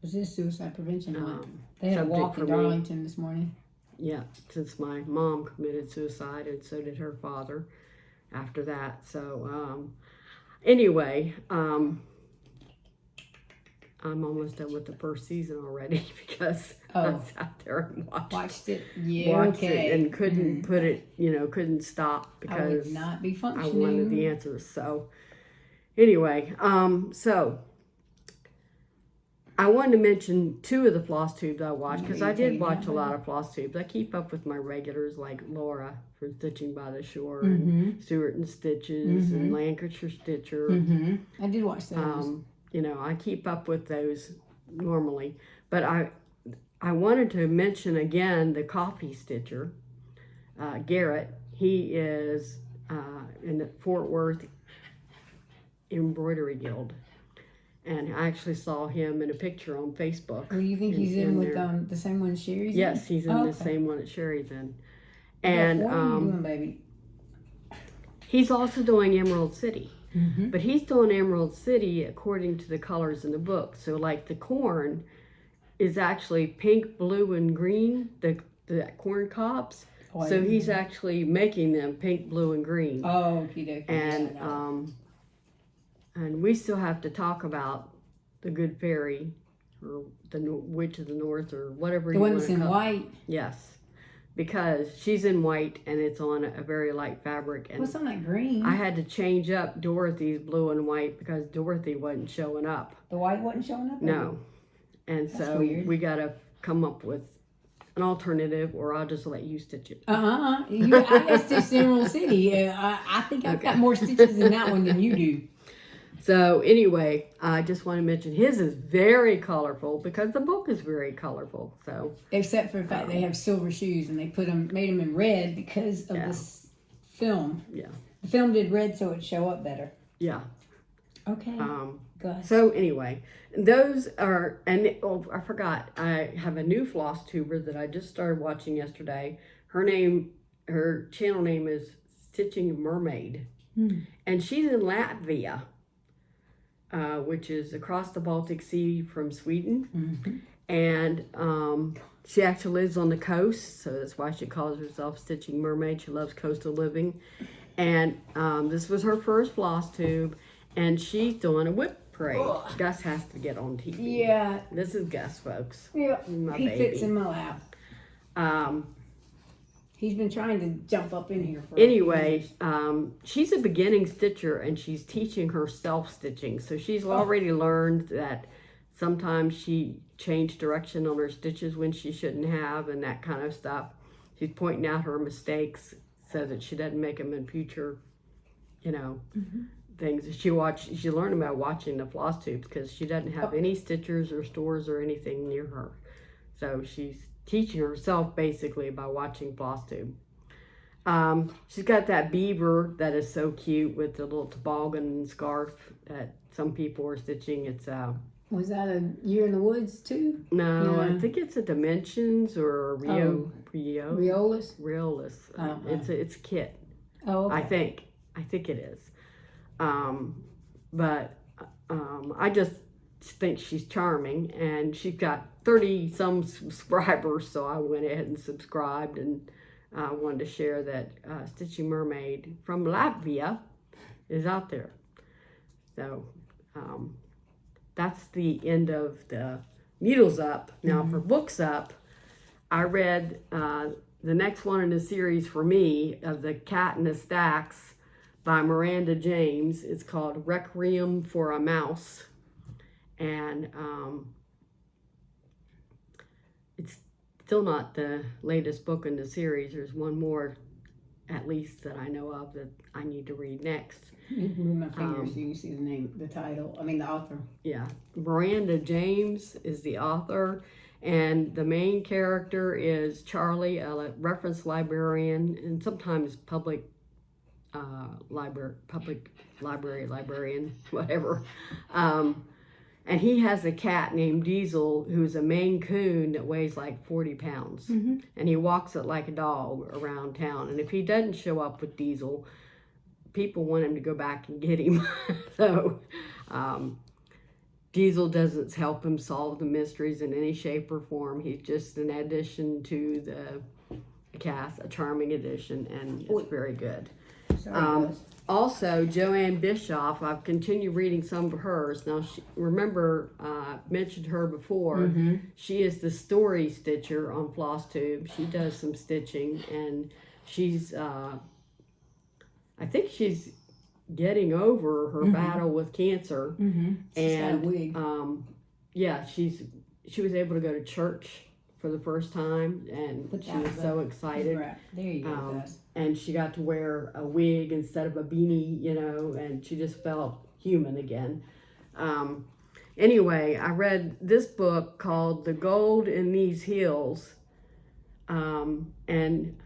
Was this suicide prevention month? Um, They had a subject walk for in me. Darlington this morning. Yeah, since my mom committed suicide and so did her father after that. So, anyway, I'm almost done with the first season already because I sat there and Watched it. Yeah, watched okay. it and couldn't put it, couldn't stop I would because not be I functioning. wanted the answers. So, anyway, so I wanted to mention 2 of the Flosstubes I watched because I did watch a lot of Flosstubes. I keep up with my regulars like Laura from Stitching by the Shore and Stewart and Stitches and Lancashire Stitcher. I did watch those. I keep up with those normally, but I wanted to mention again the coffee stitcher, Garrett. He is in the Fort Worth Embroidery Guild. And I actually saw him in a picture on Facebook. Do you think he's in with the same one Sherry's in? Yes, he's in the same one that Sherry's in. And And what are you doing, baby? he's also doing Emerald City. But he's doing Emerald City according to the colors in the book. So like the corn is actually pink, blue, and green, the corn cobs. So he's actually making them pink, blue, and green. Oh, okay. And we still have to talk about the Good Fairy, or the Witch of the North, or whatever The you one want that's to in call it. white. Yes, because she's in white and it's on a very light fabric. And What's on that green? I had to change up Dorothy's blue and white because Dorothy wasn't showing up. The white wasn't showing up? No. And That's so weird. we got to come up with an alternative, or I'll just let you stitch it. I got stitched Emerald City. I think I've got more stitches in that one than you do. So anyway, I just want to mention his is very colorful because the book is very colorful. So Except for the fact they have silver shoes and they made them in red because of this film. Yeah. The film did red so it'd show up better. Yeah. Okay. Go ahead. So anyway, those are, and I forgot, I have a new Flosstuber that I just started watching yesterday. Her channel name is Stitching Mermaid. And she's in Latvia, which is across the Baltic Sea from Sweden. And she actually lives on the coast, so that's why she calls herself Stitching Mermaid. She loves coastal living. And this was her first Flosstube, and she's doing a whip parade. Gus has to get on TV. Yeah. This is Gus, folks. Yeah. My He baby. fits in my lap. He's been trying to jump up in here for Anyway, she's a beginning stitcher and she's teaching herself stitching. So she's already learned that sometimes she changed direction on her stitches when she shouldn't have and that kind of stuff. She's pointing out her mistakes so that she doesn't make them in future, things. She learned about watching the Flosstubes because she doesn't have any stitchers or stores or anything near her. So she's teaching herself basically by watching Flosstube. She's got that beaver that is so cute with the little toboggan and scarf that some people are stitching. It's Was that a Year in the Woods too? no, I think it's a Dimensions or a Riolas? Realist. It's a kit. Oh, okay. I think it is. But I just think she's charming, and she's got 30 some subscribers, so I went ahead and subscribed, and I wanted to share that Stitching Mermaid from Latvia is out there. So that's the end of the Needles Up. Now for Books Up, I read the next one in the series for me of The Cat in the Stacks by Miranda James. It's called Requiem for a Mouse. And it's still not the latest book in the series. There's one more at least that I know of, that I need to read next. You can move my finger so you can see the name, the title. I mean, the author. Yeah, Miranda James is the author, and the main character is Charlie, a reference librarian, and sometimes public librarian, whatever. And he has a cat named Diesel, who's a Maine Coon that weighs like 40 pounds. And he walks it like a dog around town. And if he doesn't show up with Diesel, people want him to go back and get him. So Diesel doesn't help him solve the mysteries in any shape or form. He's just an addition to the cast, a charming addition, and it's very good. Also, Joanne Bischoff, I've continued reading some of hers. Now, remember, mentioned her before. She is the story stitcher on Flosstube. She does some stitching, and she's, I think she's getting over her battle with cancer. And, yeah, she was able to go to church for the first time, and she was so excited. There you go, and she got to wear a wig instead of a beanie, you know, and she just felt human again. Anyway, I read this book called The Gold in These Hills, and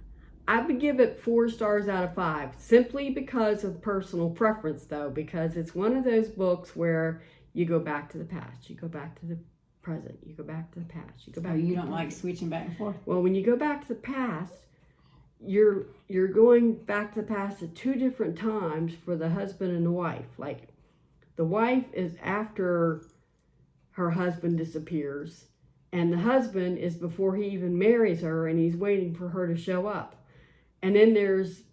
I would give it 4 stars out of 5, simply because of personal preference, though, because it's one of those books where you go back to the past, you go back to the present, you go back to the past, you go back. Oh, you don't like switching back and forth? Well, when you go back to the past, you're going back to the past at 2 different times for the husband and the wife. Like, the wife is after her husband disappears, and the husband is before he even marries her, and he's waiting for her to show up. And then there's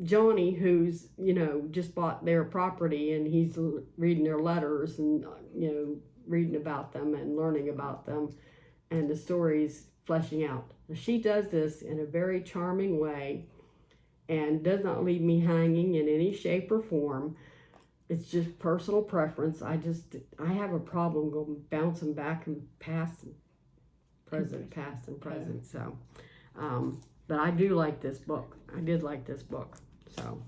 Johnny, who's, you know, just bought their property, and he's reading their letters and, you know, reading about them and learning about them, and the story's fleshing out. She does this in a very charming way and does not leave me hanging in any shape or form. It's just personal preference. I have a problem going bouncing back and past and present, past and present. So, but I do like this book. I did like this book. So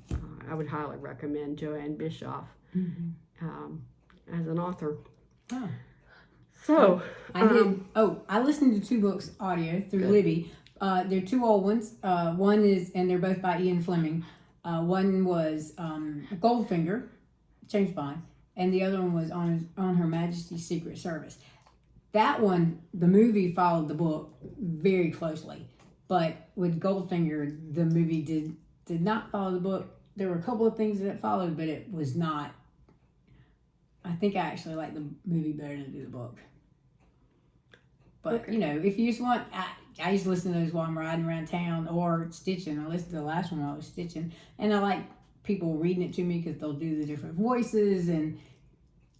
I would highly recommend Joanne Bischoff as an author. Oh. So I listened to 2 books audio through Libby. They're 2 old ones. One is, and they're both by Ian Fleming. One was Goldfinger, James Bond, and the other one was on Her Majesty's Secret Service. That one, the movie followed the book very closely, but with Goldfinger, the movie did not follow the book. There were a couple of things that it followed, but it was not. I think I actually like the movie better than the book. But, you know, if you just want, I used to listen to those while I'm riding around town or stitching. I listened to the last one while I was stitching. And I like people reading it to me because they'll do the different voices. And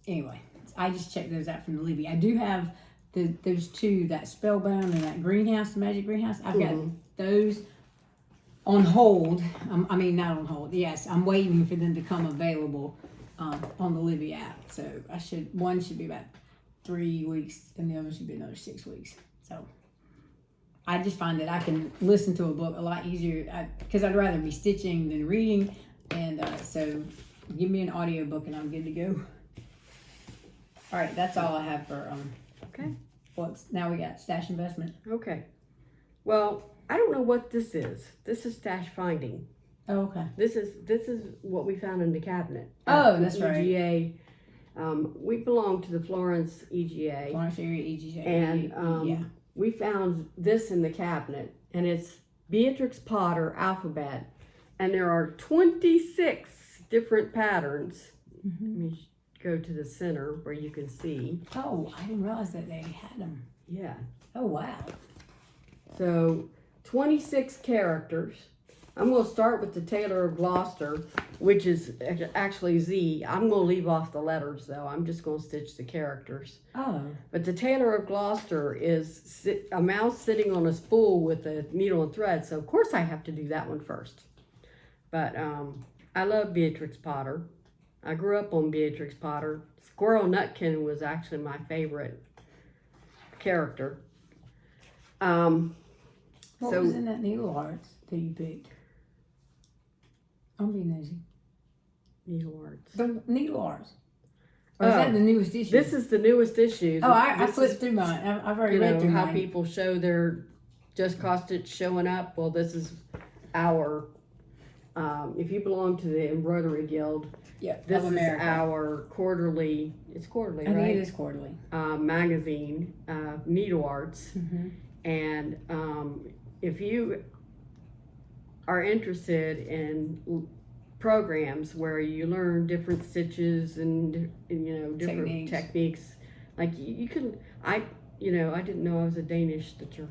anyway, I just checked those out from the Libby. I do have those 2, that Spellbound and that Greenhouse, the Magic Greenhouse. I've got those on hold. I mean, not on hold. Yes, I'm waiting for them to come available on the Libby app. So one should be about 3 weeks, and the other should be another 6 weeks. So I just find that I can listen to a book a lot easier because I'd rather be stitching than reading. And so give me an audio book and I'm good to go. All right, that's all I have for okay. books. Now we got stash investment. Okay. Well, I don't know what this is. This is stash finding. Oh, okay. This is what we found in the cabinet. Oh, that's right. EGA. We belong to the Florence EGA. Florence area EGA. And we found this in the cabinet, and it's Beatrix Potter alphabet, and there are 26 different patterns. Let me go to the center where you can see. Oh, I didn't realize that they had them. Yeah. Oh, wow. So 26 characters. I'm going to start with the Taylor of Gloucester, which is actually Z. I'm going to leave off the letters, though. I'm just going to stitch the characters. Oh. But the Taylor of Gloucester is a mouse sitting on a spool with a needle and thread, so of course I have to do that one first. But I love Beatrix Potter. I grew up on Beatrix Potter. Squirrel Nutkin was actually my favorite character. What was in that needle arts that you picked? I'll be nosy. Needle Arts. The Needle Arts. Or is that Oh, the newest issue? This is the newest issue. Oh, I This flipped is, through mine. I've already you read know, through how mine. people show their just cost it showing up. Well, this is our, if you belong to the Embroidery Guild, Yeah, this of is America. our quarterly, it's quarterly, I think right? it is quarterly. Magazine, Needle Arts. Mm-hmm. And if you are interested in programs where you learn different stitches and you know, different techniques, like you can, I didn't know I was a Danish stitcher,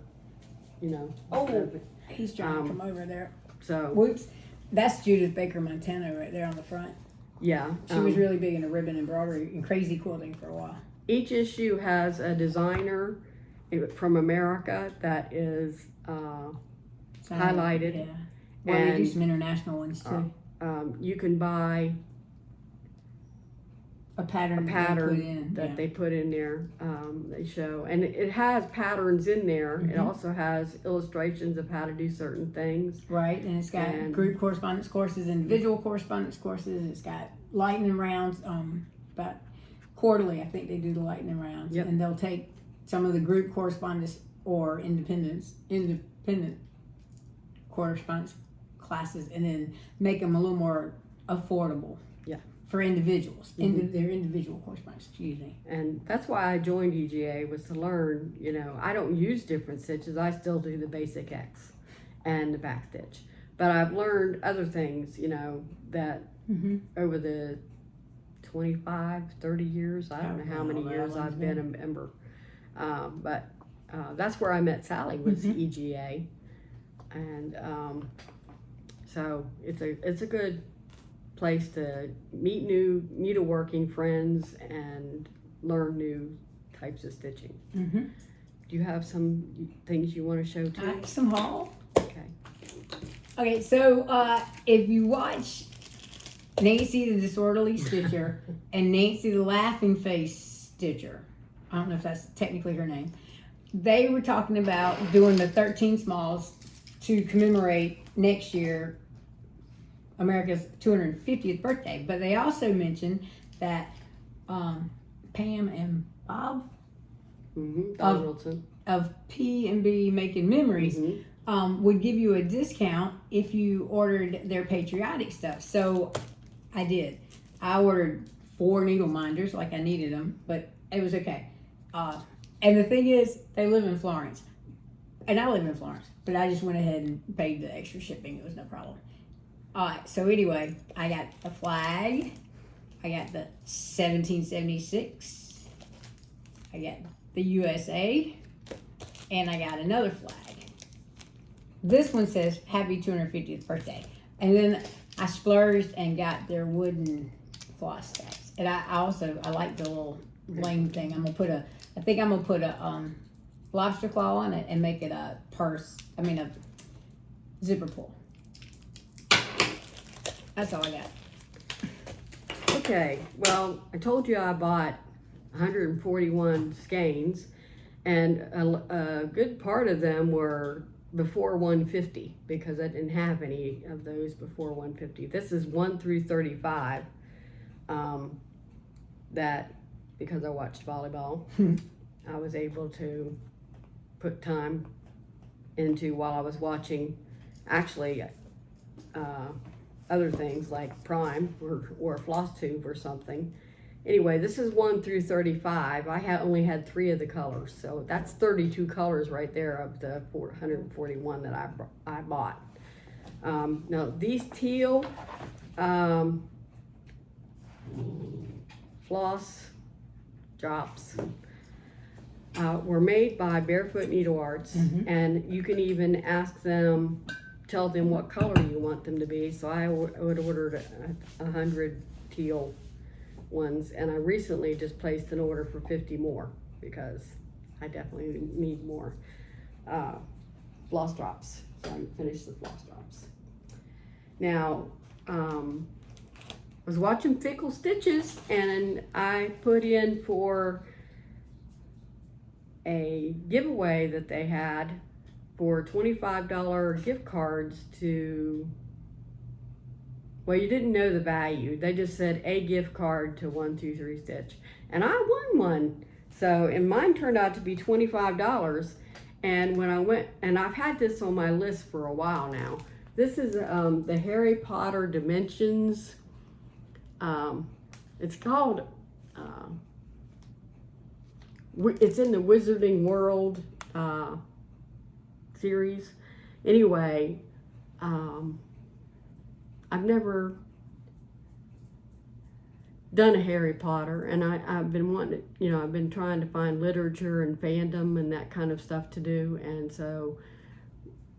you know. Oh, he's trying to come over there. So, Whoops. That's Judith Baker Montano right there on the front. yeah. She was really big into ribbon embroidery and crazy quilting for a while. Each issue has a designer from America that is highlighted. Yeah. Well, we do And some international ones too. you can buy A pattern that they put in there. They show, and it has patterns in there. It Mhm. also has illustrations of how to do certain things. Right, and it's got And- group correspondence courses, individual correspondence courses. It's got lightning rounds. About quarterly, I think they do the lightning rounds, Yep. and they'll take some of the group correspondence or independent correspondence classes, and then make them a little more affordable. Yeah. For individuals, Mhm. their individual correspondence. Excuse me. And that's why I joined UGA, was to learn, you know, I don't use different stitches. I still do the basic X and the back stitch. But I've learned other things, you know, that Mm-hmm. over the 25, 30 years, I don't know how many years I've been a member. But that's where I met Sally, was Mhm. EGA. And so it's a good place to meet new needleworking friends and learn new types of stitching. Mm-hmm. Do you have some things you want to show too? Some haul. Okay. Okay, so if you watch Nancy the Disorderly Stitcher and Nancy the Laughing Face Stitcher, I don't know if that's technically her name, they were talking about doing the 13 smalls to commemorate next year America's 250th birthday. But they also mentioned that Pam and Bob Mm-hmm. Donaldson. of P&B Making Memories Mm-hmm. would give you a discount if you ordered their patriotic stuff. So I did. I ordered 4 needle minders like I needed them, but it was okay. And the thing is, they live in Florence. And I live in Florence, but I just went ahead and paid the extra shipping. It was no problem. Alright, so anyway, I got the flag. I got the 1776. I got the USA. And I got another flag. This one says happy 250th birthday. And then I splurged and got their wooden floss stabs. And I like the little bling thing. I think I'm gonna put a lobster claw on it and make it a purse. I mean a zipper pull. That's all I got. Okay, well, I told you I bought 141 skeins, and a good part of them were before 150, because I didn't have any of those before 150. This is 1 through 35. That, because I watched volleyball, I was able to put time into while I was watching, actually, other things like Prime or Flosstube or something. Anyway, this is 1 through 35. I only had 3 of the colors, so that's 32 colors right there of the 141 that I bought. Now these teal floss drops were made by Barefoot Needle Arts, and you can even tell them what color you want them to be. So I would order 100 teal ones, and I recently just placed an order for 50 more because I definitely need more floss drops. So I finished the floss drops. Now, I was watching Fickle Stitches, and I put in for a giveaway that they had for $25 gift cards to Well, you didn't know the value. They just said a gift card to 123 Stitch. And I won one. So, and mine turned out to be $25. And when I went, and I've had this on my list for a while now. This is the Harry Potter Dimensions. It's called, it's in the Wizarding World series. Anyway, I've never done a Harry Potter, and I've been wanting to, I've been trying to find literature and fandom and that kind of stuff to do. And so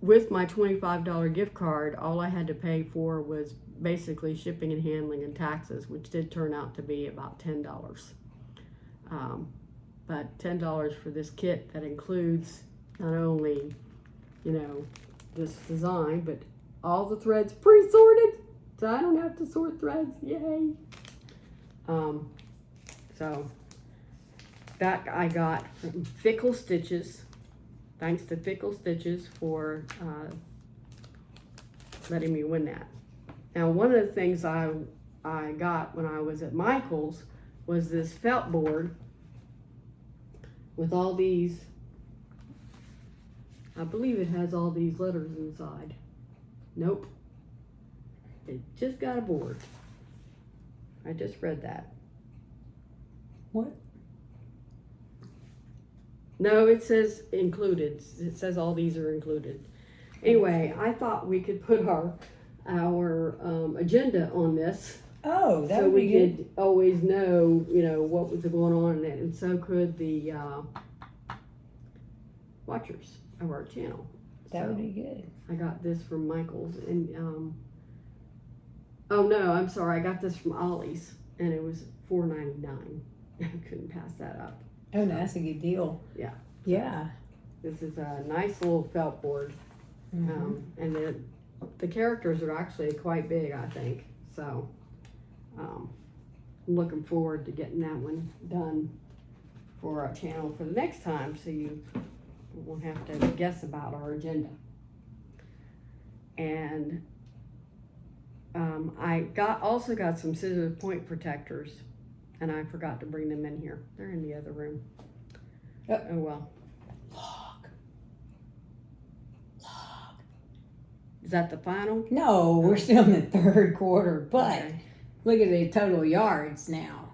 with my $25 gift card, all I had to pay for was basically shipping and handling and taxes, which did turn out to be about $10. But $10 for this kit that includes not only, this design, but all the threads pre-sorted, so I don't have to sort threads. Yay! So that I got from Fickle Stitches. Thanks to Fickle Stitches for letting me win that. Now, one of the things I got when I was at Michael's was this felt board with all these. I believe it has all these letters inside. Nope. It just got a board. I just read that. What? No, it says included. It says all these are included. Anyway, I thought we could put our agenda on this. Oh, that so would we be good. could always know, what was going on in it, and so could the watchers of our channel. That would be good. I got this from Michael's, and oh no, I'm sorry, I got this from Ollie's, and it was $4.99. I couldn't pass that up. Oh, no, that's a good deal. Yeah. Yeah. This is a nice little felt board, and the characters are actually quite big, I think. So, I'm looking forward to getting that one done for our channel for the next time, so you won't have to guess about our agenda. And I also got some scissors point protectors, and I forgot to bring them in here. They're in the other room. Oh well. Log. Is that the final? No, we're still in the third quarter, but Okay. look at the total yards now.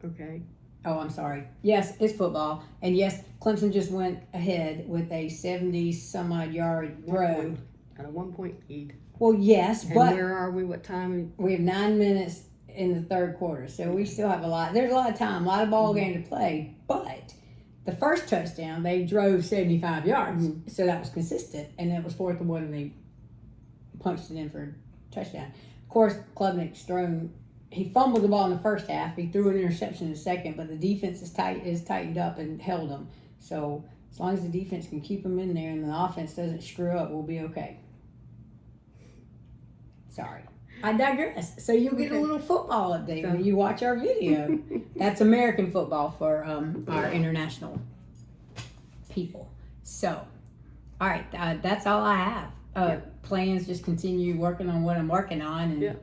Okay. Oh, I'm sorry. Yes, it's football. And yes, Clemson just went ahead with a 70-some-odd yard throw. At a 1-point lead. Well, yes, And but where are we? What time? we have 9 minutes in the third quarter, so we still have a lot. There's a lot of time, a lot of ball game to play. But the first touchdown, they drove 75 yards, so that was consistent. And it was 4th and 1, and they punched it in for a touchdown. Of course, Klubnik's thrown. He fumbled the ball in the first half. He threw an interception in the second, but the defense is tightened up and held him. So as long as the defense can keep him in there and the offense doesn't screw up, we'll be okay. Sorry, I digress. So you'll get a little football update when you watch our video. That's American football for our international people. So, all right, that's all I have. Plans just continue working on what I'm working on. And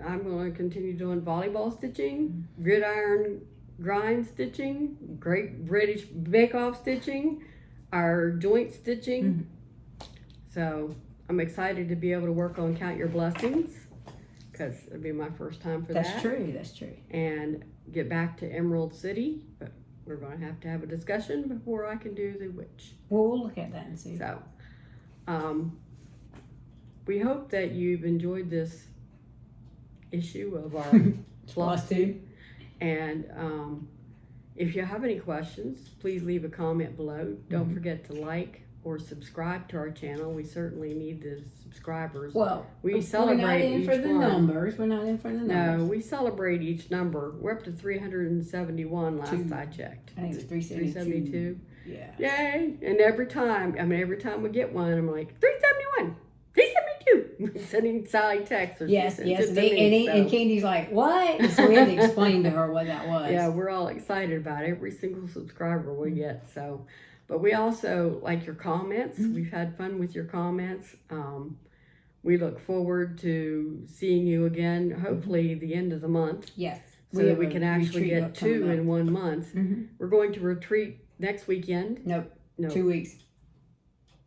I'm going to continue doing volleyball stitching, gridiron grind stitching, Great British Bake Off stitching, our joint stitching. So I'm excited to be able to work on Count Your Blessings, because it'll be my first time for that. That's true. That's true. And get back to Emerald City, but we're going to have a discussion before I can do the witch. Well, we'll look at that and see. So, we hope that you've enjoyed this issue of our Flosstube. And if you have any questions, please leave a comment below. Don't forget to like or subscribe to our channel. We certainly need the subscribers. Well, we we're celebrate not in each for the one. numbers. We're not in for the numbers. No, we celebrate each number. We're up to 371 last I checked. I think it's 372. 372. Yeah. Yay! And every time we get one, I'm like 371, 372. Sending Sally texts. Or Yes. she sends it to And me, so. Candy's like, what? And so we had to explain to her what that was. Yeah, we're all excited about every single subscriber we get. So, but we also like your comments. We've had fun with your comments. we look forward to seeing you again, hopefully the end of the month, Yes. so that have we a can actually retreat get two coming in 1 month. Mhm. We're going to retreat next weekend. Nope. No, 2 weeks.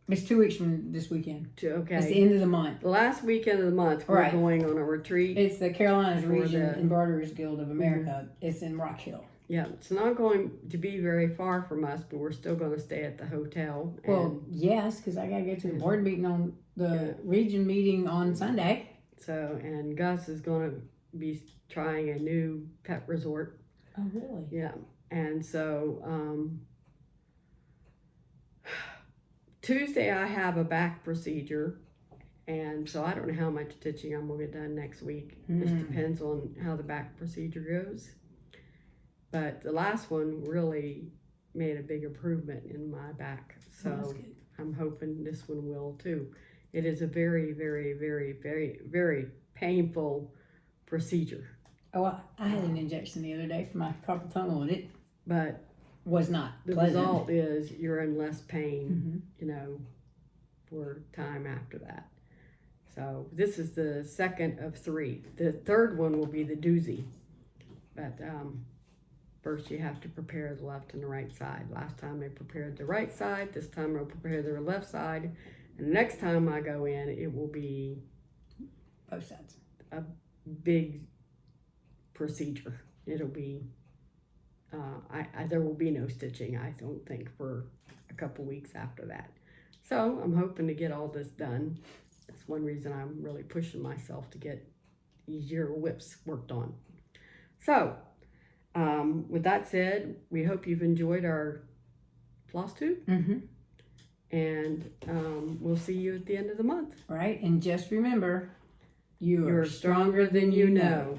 It's 2 weeks from this weekend. It's the okay. end of the month. The last weekend of the month, we're Right. going on a retreat. It's the Carolinas For Region the- Embroiderers Guild of America. It's in Rock Hill. Yeah, it's not going to be very far from us, but we're still going to stay at the hotel. Well, yes, because I got to go to the board meeting on the Yeah. region meeting on Sunday. And Gus is going to be trying a new pet resort. Oh, really? Yeah, and so Tuesday I have a back procedure, and so I don't know how much stitching I'm gonna get done next week. Just depends on how the back procedure goes. But the last one really made a big improvement in my back, so Well, that's good. I'm hoping this one will too. It is a very, very, very, very, very painful procedure, Oh, I had an injection the other day for my carpal tunnel, and it but was not the pleasant. result is you're in less pain, Mhm. for time after that. So this is the second of 3. The third one will be the doozy. But first you have to prepare the left and the right side. Last time I prepared the right side. This time I'll prepare the left side. And the next time I go in, it will be Both sides. a big procedure. It'll be, there will be no stitching, I don't think, for a couple weeks after that. So I'm hoping to get all this done. That's one reason I'm really pushing myself to get these ear whips worked on. So, with that said, we hope you've enjoyed our Flosstube, Mm-hmm. and we'll see you at the end of the month. Right, and just remember, you You're are stronger than you know.